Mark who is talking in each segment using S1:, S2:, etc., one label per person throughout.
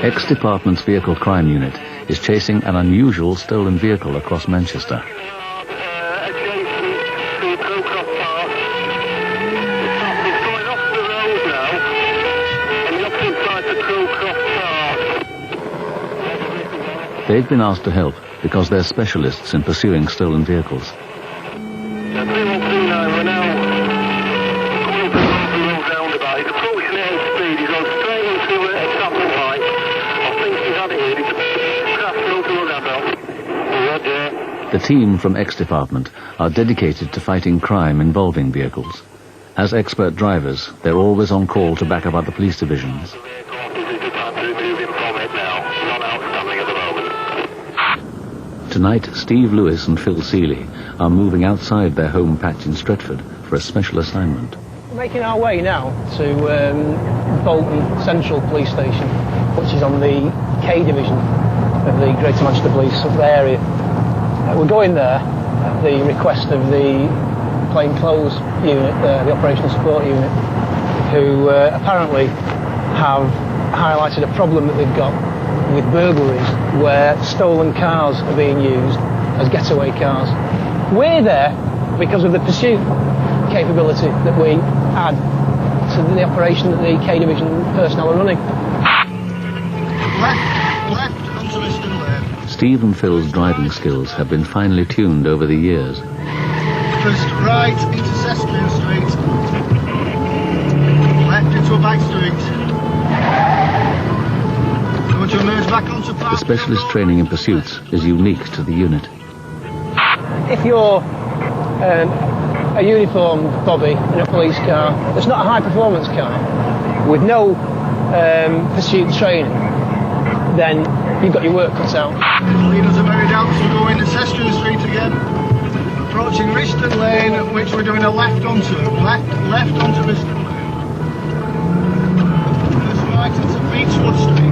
S1: Ex-Department's Vehicle Crime Unit is chasing an unusual stolen vehicle across Manchester. They've been asked to help because they're specialists in pursuing stolen vehicles. The team from Ex-Department are dedicated to fighting crime involving vehicles. As expert drivers, they're always on call to back up other police divisions. Tonight, Steve Lewis and Phil Seeley are moving outside their home patch in Stretford for a special assignment.
S2: We're making our way now to Bolton Central Police Station, which is on the K Division of the Greater Manchester Police area. We're going there at the request of the plainclothes unit, the Operational Support Unit, who apparently have highlighted a problem that they've got with burglaries where stolen cars are being used as getaway cars. We're there because of the pursuit capability that we add to the operation that the K Division personnel are running.
S3: Left onto Liston Lane.
S1: Steve and Phil's driving skills have been finely tuned over the years.
S3: First right into Cestrin Street. Left into a back street. Going to emerge back onto
S1: The specialist training in pursuits is unique to the unit.
S2: If you're a uniformed bobby in a police car that's not a high-performance car with no pursuit training, then you've got your work cut out.
S3: Leaders are very down to go into Cestrin Street again. Approaching Riston Lane, which we're doing a left onto. Left onto Riston Lane. First right into Beechwood Street.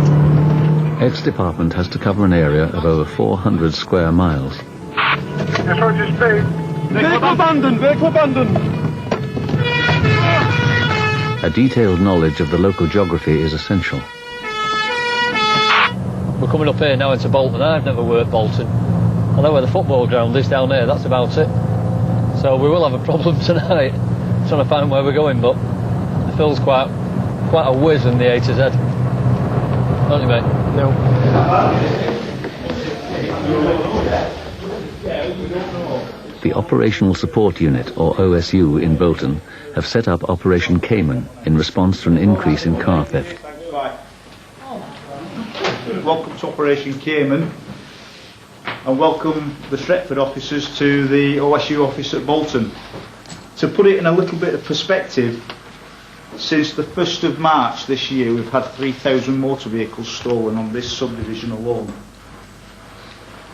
S1: Ex-Department has to cover an area of over 400 square miles.
S3: Approaching speed. Vehicle abandoned! Vehicle abandoned!
S1: A detailed knowledge of the local geography is essential.
S4: We're coming up here now into Bolton. I've never worked Bolton. I know where the football ground is down there, that's about it. So we will have a problem tonight trying to find where we're going, but Phil's quite a whiz in the A to Z. Don't you, mate?
S2: No.
S1: The Operational Support Unit, or OSU, in Bolton have set up Operation Cayman in response to an increase in car theft.
S5: Welcome to Operation Cayman, and welcome the Stretford officers to the OSU office at Bolton. To put it in a little bit of perspective, since the 1st of March this year we've had 3,000 motor vehicles stolen on this subdivision alone.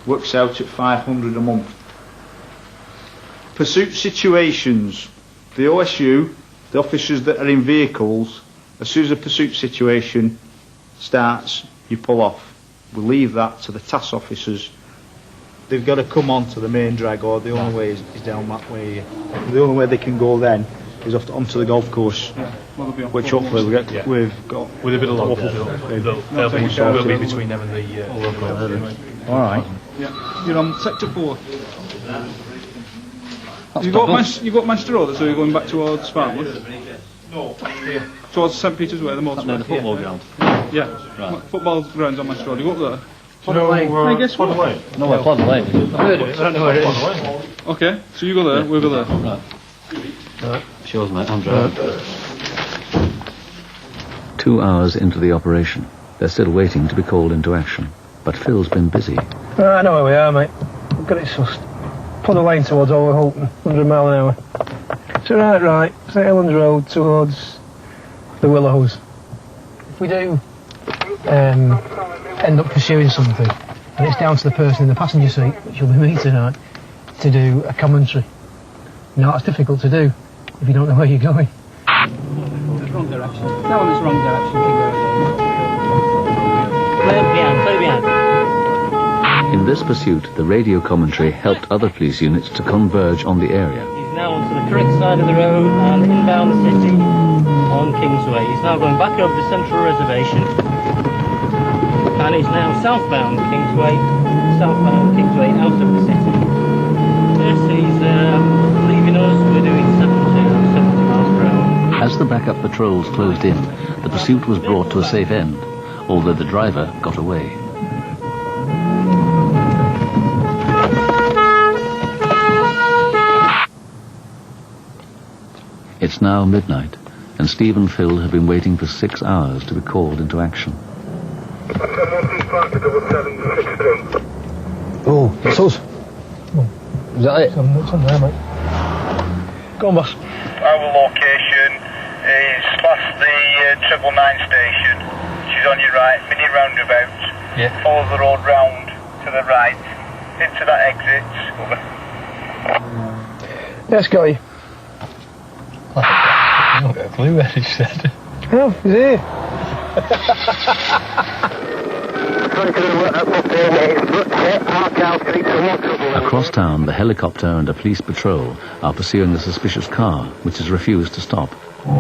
S5: Works out at 500 a month. Pursuit situations. The OSU, the officers that are in vehicles, as soon as a pursuit situation starts, you pull off. We leave that to the task officers. They've got to come on to the main drag, or the only way is down that way. The only way they can go then is onto the golf course, which hopefully we've got
S6: with a bit of luck. They'll be between them and the local.
S5: All right.
S6: Yeah, you're on sector 4. You got Manchester Road, so you're going back towards Spartanwood? No. Towards St Peter's Way, the motorway.
S4: No, the football ground.
S6: Yeah. Right. Football grounds on Manchester Road. You go up there. I guess what?
S4: No, we're Plod Lane. I've heard of it, I don't know where it is.
S6: Okay, so you go there, we'll go there.
S4: Right. Sure, mate, I'm driving.
S1: 2 hours into the operation, they're still waiting to be called into action. But Phil's been busy.
S2: I know where we are, mate. We've got it sussed. Pull the lane towards Overholton, 100 mile an hour. So right, St Helens Road towards the Willows. If we do end up pursuing something, and it's down to the person in the passenger seat, which will be me tonight, to do a commentary. Now that's difficult to do if you don't know where you're going.
S7: Wrong direction. That one is wrong direction. Play behind.
S1: In this pursuit, the radio commentary helped other police units to converge on the area.
S7: He's now onto the correct side of the road and inbound the city along Kingsway. He's now going back over the central reservation, and he's now southbound Kingsway out of the city. Yes, he's leaving us. We're doing 70 miles per hour.
S1: As the backup patrols closed in, the pursuit was brought to a safe end, although the driver got away. It's now midnight, and Steve and Phil have been waiting for 6 hours to be called into action.
S2: Oh, it's us. Is that it? It's on there, mate. Go on, boss.
S8: Our location is past the 999 station, which is on your right, mini roundabout.
S4: Yeah.
S8: Follow the road round to the right, into that exit. Over.
S2: Yes, got you.
S4: I don't get a clue where he said.
S2: Oh, he's here.
S1: Across town, the helicopter and a police patrol are pursuing a suspicious car, which has refused to stop.
S2: Well,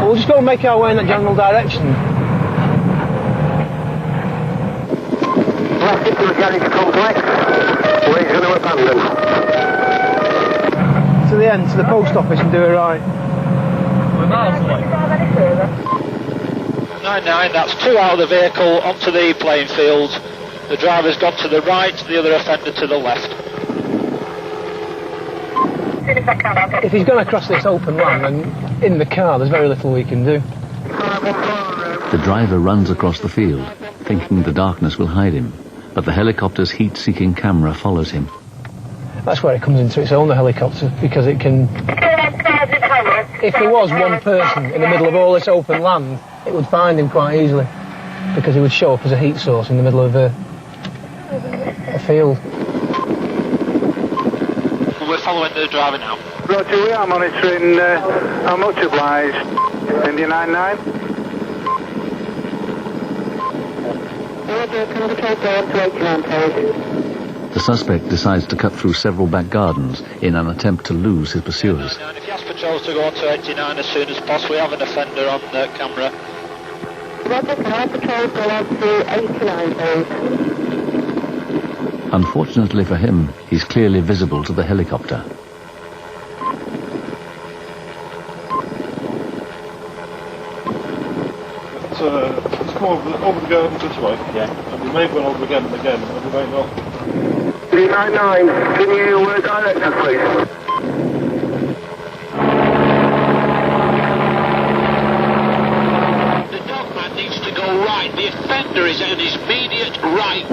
S2: we'll just go and make our way in that general direction.
S8: Left into the garage complex, where he's going to abandon.
S2: To the end, to the post office, and do it right.
S4: We're miles away.
S9: 99, that's 2 out of the vehicle onto the playing field. The driver's gone to the right, the other offender to the left.
S2: If he's going to cross this open land, then in the car, there's very little we can do.
S1: The driver runs across the field, thinking the darkness will hide him, but the helicopter's heat-seeking camera follows him.
S2: That's where it comes into its own, the helicopter, because it can... If there was one person in the middle of all this open land, it would find him quite easily, because he would show up as a heat source in the middle of a field.
S9: We're following the driver now.
S8: Roger, we are monitoring how much obliged. India 99.
S1: The suspect decides to cut through several back gardens in an attempt to lose his pursuers.
S9: If you ask patrols to go on to 89 as soon as possible, we have an offender on the camera.
S10: Roger, can our patrols go on to 89, please?
S1: Unfortunately for him, he's clearly visible to the helicopter.
S6: Let's come over the gardens this way. Yeah. And we may go over again and again, and we may not.
S8: 399, can you direct us, please?
S9: The dogman needs to go right. The offender is at his immediate right.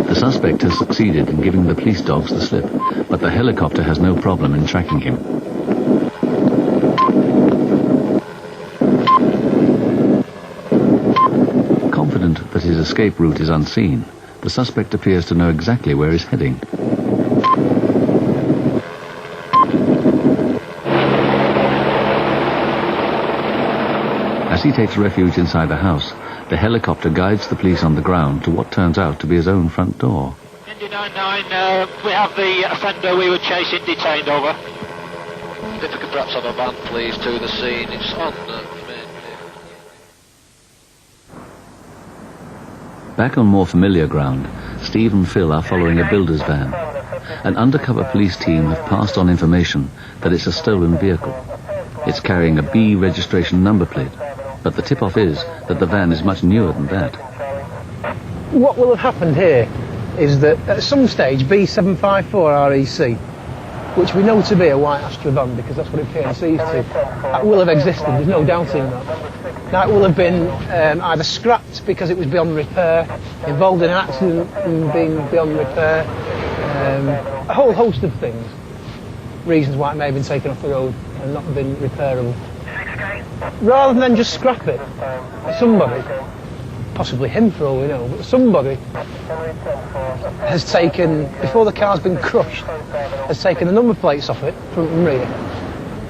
S1: The suspect has succeeded in giving the police dogs the slip, but the helicopter has no problem in tracking him. Confident that his escape route is unseen, the suspect appears to know exactly where he's heading. As he takes refuge inside the house, the helicopter guides the police on the ground to what turns out to be his own front door.
S9: India 99, we have the offender we were chasing detained, over. If we could perhaps have a van, please, to the scene. It's on the main.
S1: Back on more familiar ground, Steve and Phil are following a builder's van. An undercover police team have passed on information that it's a stolen vehicle. It's carrying a B registration number plate, but the tip-off is that the van is much newer than that.
S2: What will have happened here is that at some stage B754REC, which we know to be a white Astra van because that's what it PNCs to, that will have existed, there's no doubting that. Now it will have been either scrapped because it was beyond repair, involved in an accident and being beyond repair, a whole host of things, reasons why it may have been taken off the road and not been repairable. Rather than just scrap it, somebody, possibly him for all we know, but somebody has taken, before the car's been crushed, has taken the number plates off it, front and rear,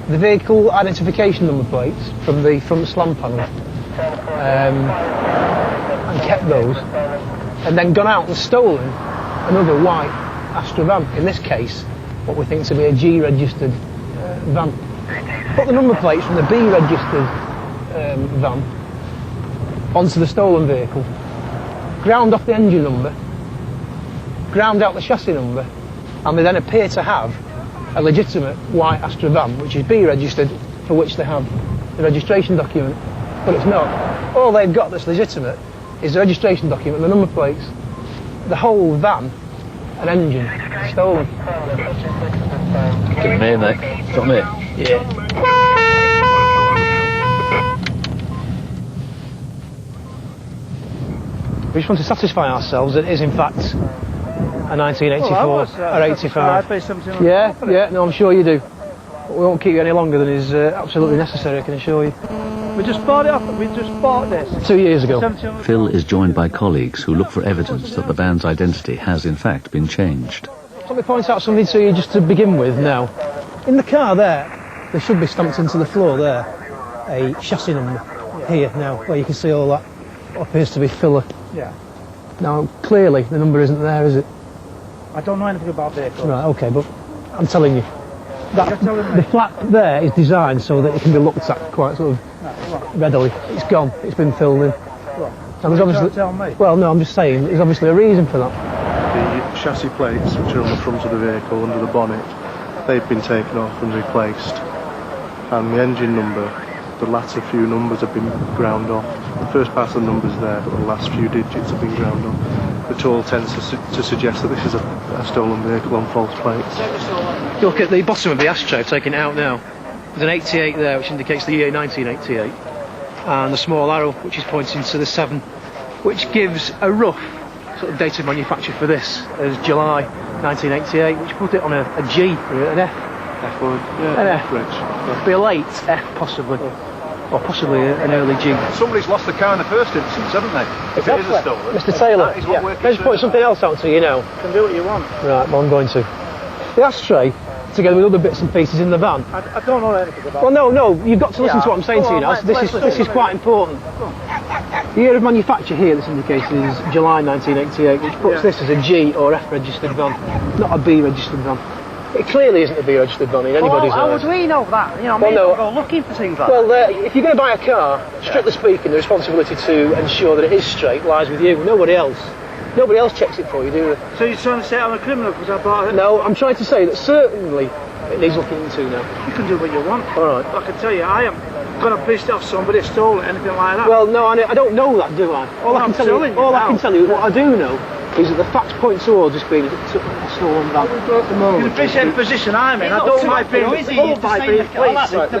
S2: the vehicle identification number plates from the front slam panel, and kept those, and then gone out and stolen another white Astra van, in this case what we think to be a G registered van. Put the number plates from the B registered van onto the stolen vehicle, ground off the engine number, ground out the chassis number, and they then appear to have a legitimate white Astra van, which is B registered, for which they have the registration document, but it's not. All they've got that's legitimate is the registration document, the number plates, the whole van and engine stolen.
S4: Give me, mate. Got me?
S2: Yeah. We just want to satisfy ourselves that it is in fact a 1984 or 85. Yeah, no, I'm sure you do. But we won't keep you any longer than is absolutely necessary, I can assure you.
S11: We just bought it off, we just bought this.
S2: 2 years ago.
S1: Phil is joined by colleagues who look for evidence that the van's identity has in fact been changed.
S2: Let me point out something to you just to begin with now. In the car there should be stamped into the floor there, a chassis number here now, where you can see all that, what appears to be filler.
S11: Yeah.
S2: Now, clearly, the number isn't there, is it?
S11: I don't know anything about vehicles.
S2: Right, okay, but I'm telling you. That, the flap there is designed so that it can be looked at quite sort of readily. It's gone, it's been filled in. Now, there's obviously,
S11: tell me.
S2: well, no, I'm just saying, there's obviously a reason for that.
S12: The chassis plates, which are on the front of the vehicle under the bonnet, they've been taken off and replaced. And the engine number, the latter few numbers have been ground off. The first part of the number's there, but the last few digits have been ground off, which all tends to suggest that this is a stolen vehicle on false plates.
S2: You look at the bottom of the ashtray, I've taken it out now. There's an 88 there, which indicates the year 1988, and a small arrow, which is pointing to the 7, which gives a rough sort of date of manufacture for this as July 1988, which put it on a G or an F.
S12: F or
S2: An F.
S12: Rich.
S2: Be a late F, possibly. Or possibly an early G.
S13: Somebody's lost the car in the first instance, haven't they? If it is a stolen.
S2: Mr. Taylor, let's point something else out to you now.
S11: You can do what you want.
S2: Right, well, I'm going to. The ashtray, together with other bits and pieces in the van.
S11: I don't know anything about
S2: Well, no, you've got to listen to what I'm saying to you now. This is quite important. The year of manufacture here, this indicates, is July 1988, which puts this as a G or F registered van, not a B registered van. It clearly isn't a B registered van in anybody's eyes.
S11: How would we know that? You know,
S2: well,
S11: go looking for things like
S2: that. Well, if you're going to buy a car, strictly speaking, the responsibility to ensure that it is straight lies with you. Nobody else checks it for you, do they?
S11: So you're trying to say I'm a criminal because I bought it?
S2: No, I'm trying to say that certainly it needs looking into now.
S11: You can do what you want.
S2: All right.
S11: I can tell you, I am going to piss off somebody, stole it, anything like that.
S2: Well, no, I don't know that, do I? All I can tell you, what I do know, is that the facts point towards this being a stolen van.
S11: You can appreciate the position I'm in. I don't like being told by being police.
S13: The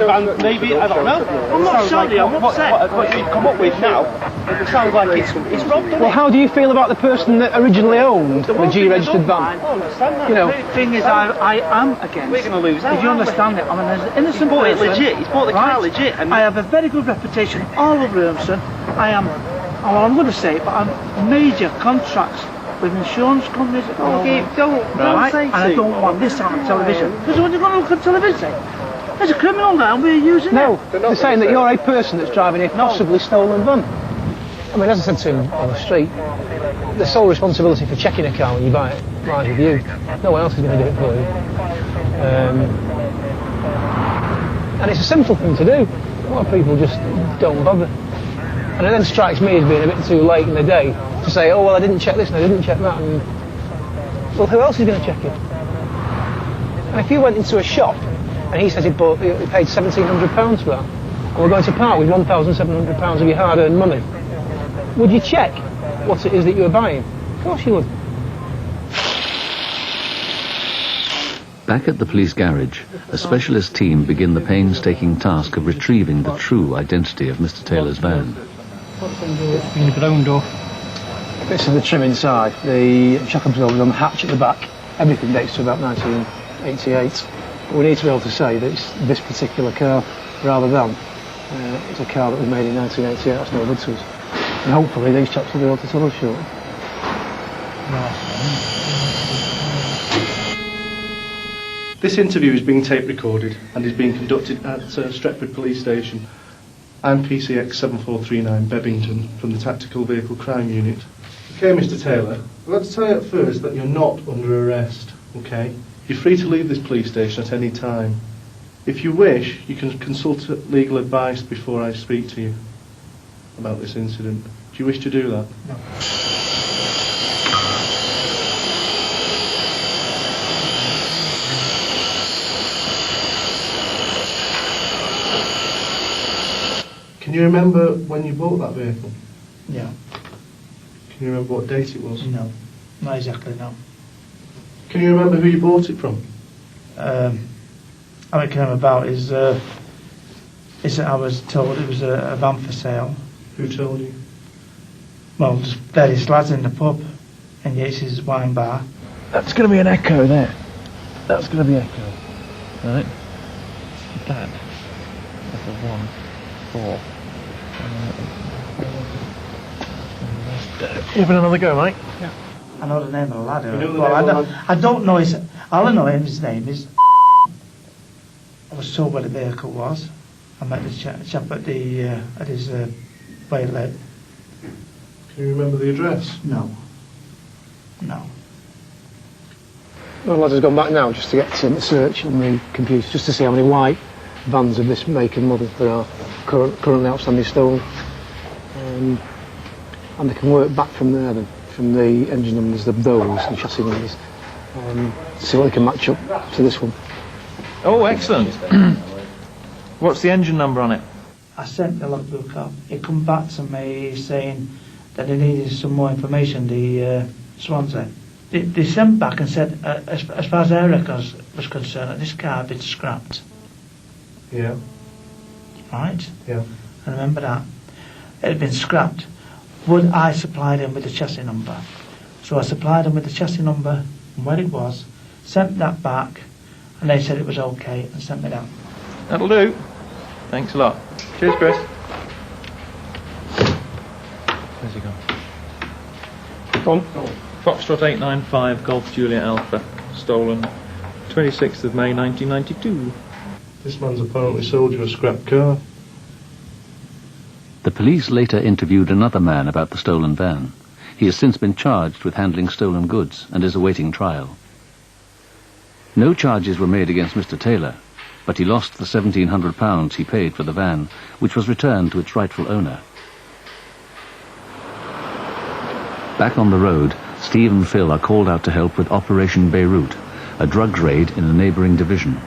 S13: van, maybe, I don't know.
S11: I'm not sorry, I'm upset.
S13: What you've come up with now, it sounds like it's robbed.
S2: Well, how do you feel about the person that originally owned the G-registered van?
S11: I understand that. You know, the thing is, I am against.
S13: We're going to lose that.
S11: If you understand it, I'm an innocent person.
S13: Legit. He's bought the car legit.
S11: I have a very good reputation all over Wilmston. I am. Well, I'm going to say it, but I'm major contracts with insurance companies.
S13: Don't say
S11: and I don't want this on television. Because when you're going to look at television, there's a criminal now and we're using it.
S2: No, they're saying that you're a person that's driving a possibly stolen van. I mean, as I said to him on the street, the sole responsibility for checking a car when you buy it lies with you. No one else is going to do it for you. And it's a simple thing to do. A lot of people just don't bother. And it then strikes me as being a bit too late in the day to say, oh, well, I didn't check this and I didn't check that. And, well, who else is going to check it? And if you went into a shop and he says he paid £1,700 for that, and we're going to part with £1,700 of your hard-earned money, would you check what it is that you were buying? Of course you would.
S1: Back at the police garage, a specialist team begin the painstaking task of retrieving the true identity of Mr. Taylor's van.
S2: It's been ground off. This is the trim inside, the shock absorbers on the hatch at the back. Everything dates to about 1988. But we need to be able to say that it's this particular car rather than it's a car that was made in 1988. That's no good to us. And hopefully these chaps will be able to tell us shortly.
S12: This interview is being tape recorded and is being conducted at Stretford Police Station. I'm PCX 7439 Bebbington from the Tactical Vehicle Crime Unit. Okay, Mr. Taylor, I'd like to tell you at first that you're not under arrest, okay? You're free to leave this police station at any time. If you wish, you can consult legal advice before I speak to you about this incident. Do you wish to do that?
S2: No.
S12: Can you remember when you bought that vehicle?
S11: Yeah.
S12: Can you remember what date it was?
S11: No. Not exactly, no.
S12: Can you remember who you bought it from?
S11: How it came about is that I was told it was a van for sale.
S12: Who told you?
S11: Well, just various lads in the pub in Yates's wine bar.
S4: That's going to be an Echo there. That's going to be Echo. Right. That. That's a 1, 4. Having another go, mate?
S11: Yeah. I know the name of the lad.
S12: You know the
S11: well,
S12: name of the lad?
S11: I don't know his. All I know his name is. I was told where the vehicle was. I met the chap at his waitlet.
S12: Can you remember the address?
S11: No. No.
S2: Well, lads has gone back now just to get a search on the computer, just to see how many white vans of this make and model there are currently outstanding stolen. And they can work back from there then, from the engine numbers, the those, and chassis numbers, see what they can match up to this one.
S13: Oh, excellent. What's the engine number on it?
S11: I sent the logbook up. It come back to me saying that they needed some more information, the Swansea. They sent back and said, as far as their records was concerned, that this car had been scrapped.
S12: Yeah.
S11: Right?
S12: Yeah.
S11: I remember that. It had been scrapped. Would I supply them with the chassis number? So I supplied them with the chassis number and where it was, sent that back, and they said it was okay and sent me that.
S13: That'll do. Thanks a lot. Cheers, Chris. Where's he gone?
S2: Go on.
S13: Foxtrot 895 Golf Juliet Alpha, stolen 26th of May 1992.
S12: This man's apparently sold you a scrap car.
S1: The police later interviewed another man about the stolen van. He has since been charged with handling stolen goods and is awaiting trial. No charges were made against Mr. Taylor, but he lost the £1,700 he paid for the van, which was returned to its rightful owner. Back on the road, Steve and Phil are called out to help with Operation Beirut, a drugs raid in a neighbouring division.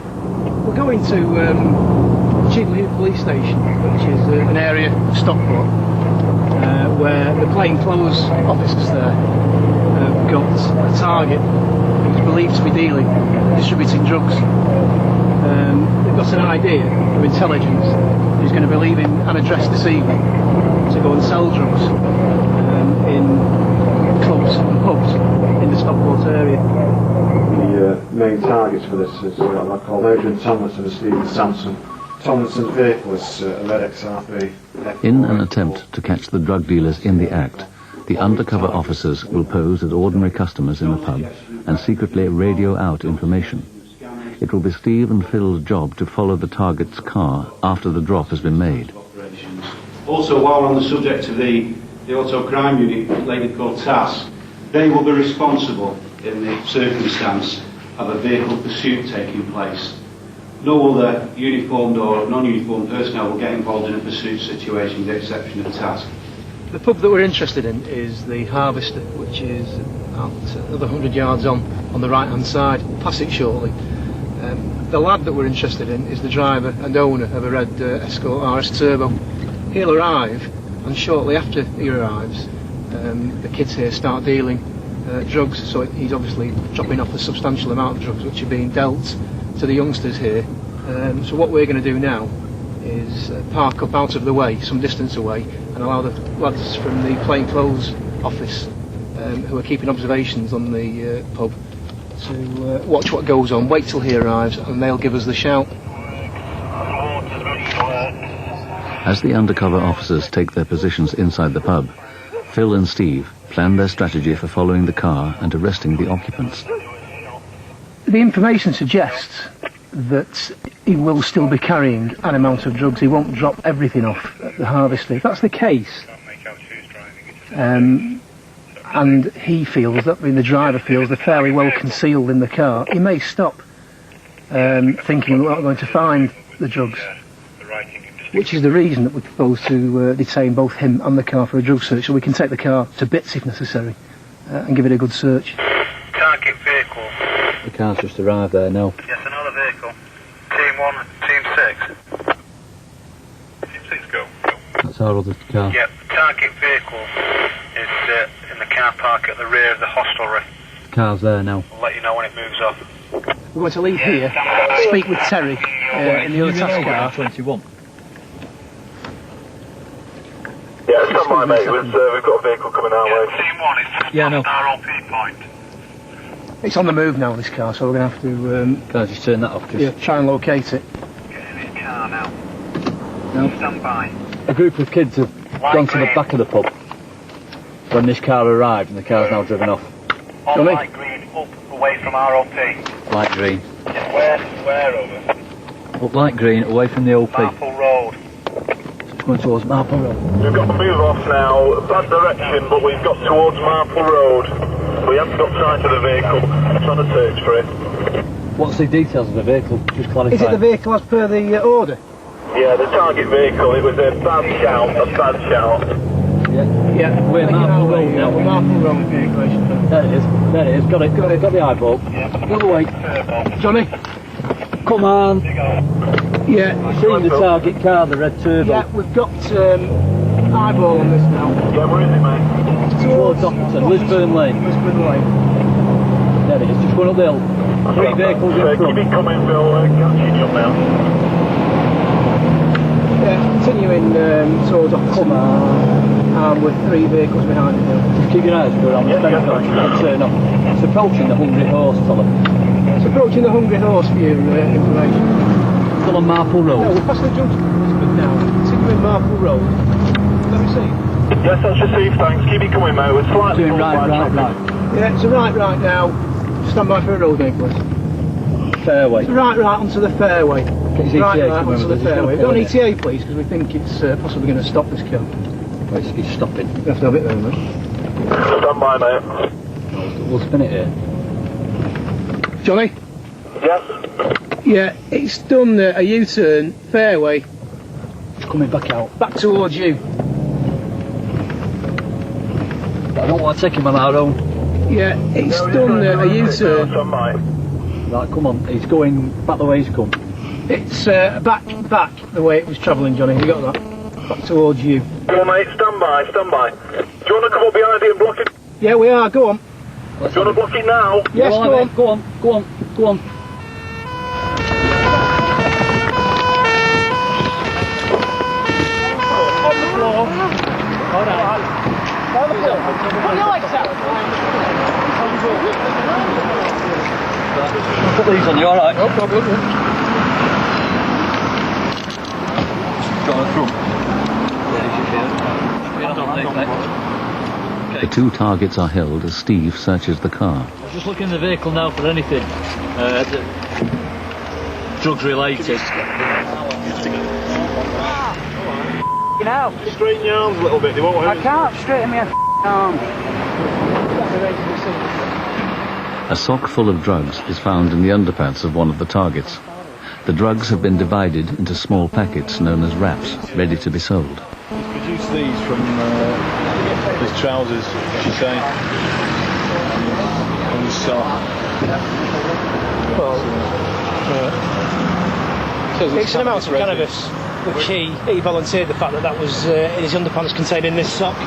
S2: We're going to Chigley Police Station, which is an area of Stockport, where the plainclothes officers there have got a target who's believed to be distributing drugs. They've got an idea of intelligence who's going to be leaving an address this evening to go and sell drugs in clubs and pubs in the Stockport area.
S14: The main targets for this is a lad called Adrian Tomlinson and Stephen Sampson. Tomlinson's vehicle is a red XRP.
S1: In an attempt to catch the drug dealers in the act, the undercover officers will pose as ordinary customers in the pub and secretly radio out information. It will be Steve and Phil's job to follow the target's car after the drop has been made.
S5: Also, while we're on the subject of the auto crime unit, a lady called Tass, they will be responsible in the circumstance of a vehicle pursuit taking place. No other uniformed or non-uniformed personnel will get involved in a pursuit situation with the exception of Tass.
S2: The pub that we're interested in is the Harvester, which is about another 100 yards on the right hand side. We'll pass it shortly. The lad that we're interested in is the driver and owner of a red Escort RS Turbo. He'll arrive, and shortly after he arrives, the kids here start dealing drugs, so he's obviously dropping off a substantial amount of drugs which are being dealt to the youngsters here. So what we're going to do now is park up out of the way, some distance away, and allow the lads from the plainclothes office who are keeping observations on the pub to watch what goes on, wait till he arrives, and they'll give us the shout.
S1: As the undercover officers take their positions inside the pub, Phil and Steve plan their strategy for following the car and arresting the occupants.
S2: The information suggests that he will still be carrying an amount of drugs. He won't drop everything off at the Harvester. If that's the case, and he feels that, the driver feels they're fairly well concealed in the car. He may stop, thinking we're not going to find the drugs, which is the reason that we propose to detain both him and the car for a drug search, so we can take the car to bits if necessary, and give it a good search.
S8: Target vehicle.
S4: The car's just arrived there now.
S8: Yes, another vehicle. Team 1, Team 6. Team 6, go.
S4: That's our other car.
S8: Yep, target vehicle is in the car park at the rear of the hostelry.
S4: The car's there now.
S8: I'll let you know when it moves off.
S2: We're going to leave here, speak with Terry in the other task car.
S4: 21.
S8: Yeah, stand by, mate. We've got a vehicle coming our way. Team 1 is
S4: yeah, no.
S8: RLP point.
S2: It's on the move now, this car, so we're going to have to...
S4: Can I just turn that off?
S2: Yeah, try and locate it.
S8: Get in his car now.
S4: No.
S8: Stand by.
S4: A group of kids have gone to the back of the pub when this car arrived, and the car's now driven off.
S8: On light green, up, away from RLP.
S4: Light green.
S8: Yeah, where over?
S4: Up light green, away from the OP.
S8: Marple Road.
S4: It's going towards Marple Road.
S8: We've got to move off now. Bad direction, but we've got towards Marple Road. We haven't got sight of the vehicle. I'm trying to search for it.
S4: What's the details of the vehicle? Just clarify.
S2: Is it the vehicle as per the order?
S8: Yeah, the target vehicle. It was a bad shout.
S4: Yeah.
S2: Yeah.
S4: We're Marple Road now.
S2: We're Marple Road vehicle.
S4: There it is. There it is. Got it. Got the eyeball. Go away.
S2: Johnny?
S4: Come on.
S2: Yeah.
S4: Seen the target car, the red turbo.
S2: Yeah, we've got eyeball on this now.
S8: Yeah, where is it, mate?
S4: Towards Dockerton, Lisburn Lane.
S2: Lisburn Lane.
S4: There it is, just going up the hill. 3 vehicles in front.
S8: Keep it coming, Phil. Catching you up now.
S2: Yeah, continuing towards Dockerton. With 3 vehicles behind it.
S4: Just keep your eyes good on the fence line, turn off. It's approaching the Hungry Horse, fella.
S2: It's approaching the Hungry Horse for your information.
S4: Still on Marple Road.
S2: No, we're past the junction of Lisbon now. Continuing Marple Road. Let me see.
S8: Yes, that's received, thanks. Keep it coming, mate. We're slightly
S4: doing right.
S2: Yeah, it's a right now. Stand by for a road name, please.
S4: Fairway.
S2: It's right onto the fairway. Right onto the fairway. Don't ETA, please, because we think it's possibly going to stop this car.
S4: It's stopping.
S2: We have to have it there, mate.
S8: Stand by, mate.
S4: We'll spin it here.
S2: Johnny?
S8: Yes?
S2: Yeah, it's done a U-turn, fairway.
S4: It's coming back out.
S2: Back towards you.
S4: But I don't want to take him on our own.
S2: Yeah, it's done a U-turn.
S8: Right,
S4: come on, he's going back the way he's come.
S2: It's back the way it was travelling, Johnny. Have you got that? Back towards you.
S8: Go on, mate. Stand by. Do you want to come up behind it and block it?
S2: Yeah, we are. Go on.
S8: Do you want to block it now?
S2: Yes, go on.
S4: Go on.
S2: On the floor. All right. On the floor. Put your legs out.
S4: Put these on you, alright?
S2: No problem.
S4: Go on through.
S1: The 2 targets are held as Steve searches the car.
S4: Just looking in the vehicle now for anything drugs related.
S10: Now.
S8: Straighten your arms a little bit. They won't hurt.
S10: I can't straighten my arms.
S1: A sock full of drugs is found in the underpants of one of the targets. The drugs have been divided into small packets known as wraps, ready to be sold.
S6: Produced these from his trousers, she's saying. On his sock.
S2: It's an amount of cannabis, which he volunteered the fact that was in his underpants containing this sock.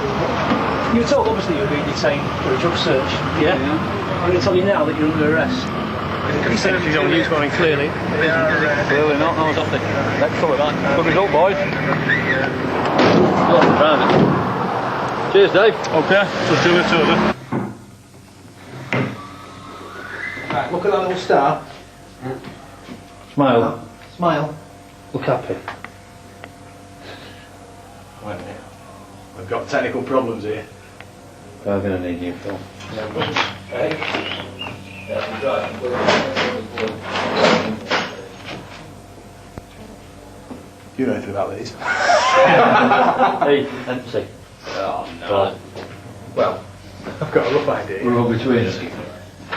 S2: You were told, obviously, you were being detained for a drug search. Yeah? I'm going to tell you now that you're under arrest. He's only used one clearly.
S4: Clearly not, I was off the next colour, that. Good result, boys. Still driving. Cheers, Dave.
S6: Okay, let's do it over.
S2: Right, look at that little star.
S4: Smile.
S2: Smile. Look happy.
S15: Wait a minute. We've got technical problems here.
S4: I'm going to need you, Phil.
S15: You know anything about these?
S4: Hey, empty.
S15: Oh no. Well, I've got a rough idea. We're all between us.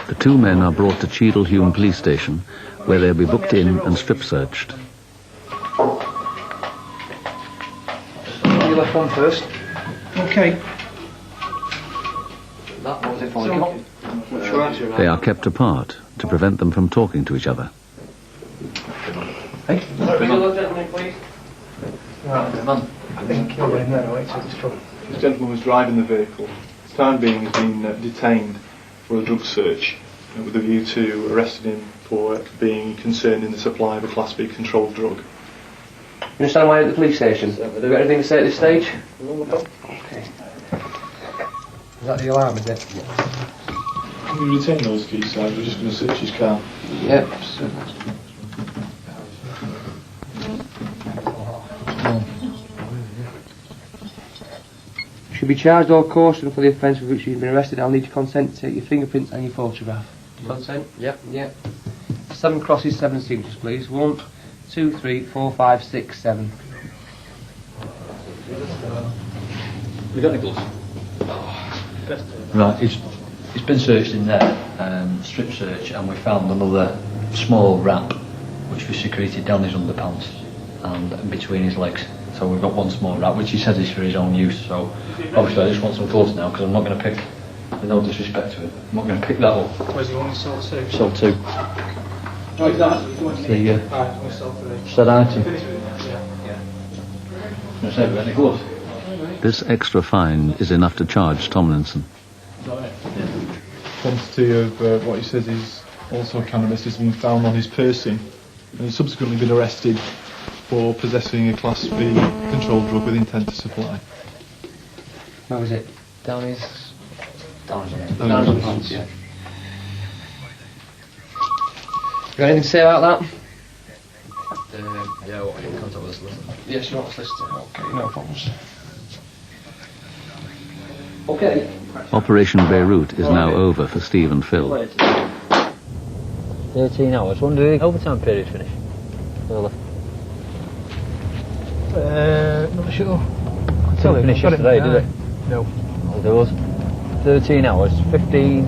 S1: The two men are brought to Cheadle Hulme police station, where they'll be booked in and strip searched.
S15: You left one first.
S2: Okay.
S15: That was it for
S1: They are kept apart to prevent them from talking to each other.
S15: Hey,
S9: gentlemen, please.
S15: right, man.
S2: I think you're in there, right? So it's trouble.
S12: This gentleman was driving the vehicle. For the time being, he's been detained for a drug search with a view to arresting him for being concerned in the supply of a Class B controlled drug.
S16: You understand why you're at the police station? Have you got anything to say at this stage?
S15: No.
S16: Okay.
S15: Is that the alarm, is it?
S12: Can we retain those keys, sir? We're just going to search his car.
S16: Yep. Should be charged or cautioned for the offence with which you've been arrested. I'll need your consent to take your fingerprints and your photograph. Consent?
S15: Yep.
S16: Yep. 7 crosses, 7 signatures, please. 1, 2, 3, 4, 5, 6, 7.
S4: We got any gloves? Right, it's been searched in there, strip search, and we found another small wrap which was secreted down his underpants and between his legs. So we've got one small wrap which he says is for his own use. So obviously I just want some gloves now because I'm not going to pick, with no disrespect to him, I'm not going to pick that up.
S2: Where's he only sold 2?
S4: Sold 2.
S2: Oh, is that?
S4: The
S2: sold 3.
S4: said item.
S2: Yeah.
S4: Let's say, have we got any gloves?
S1: This extra fine is enough to charge Tomlinson.
S12: Quantity of what he says is also cannabis has been found on his person, and he's subsequently been arrested for possessing a Class B controlled drug with intent to supply.
S16: Where was it?
S15: Down his
S16: Pants, yeah. You got anything to say about that?
S15: Yeah, what, in contact with the solicitor?
S16: Yes, you want a solicitor. Okay, no problems. Okay.
S1: Operation Beirut is now over for Steve and Phil.
S4: 13 hours. When did the overtime period finish?
S2: Not sure.
S4: Didn't finish yesterday, did it?
S2: No.
S4: Oh, there was 13 hours, 15,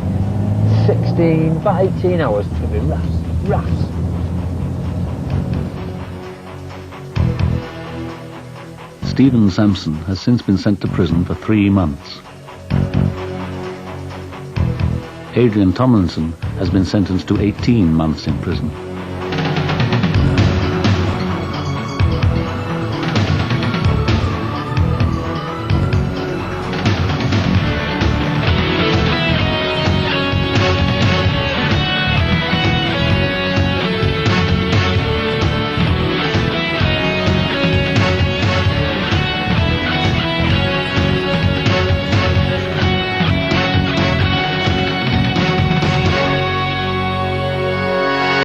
S4: 16, about 18 hours to be rafts.
S1: Stephen Sampson has since been sent to prison for 3 months. Adrian Tomlinson has been sentenced to 18 months in prison.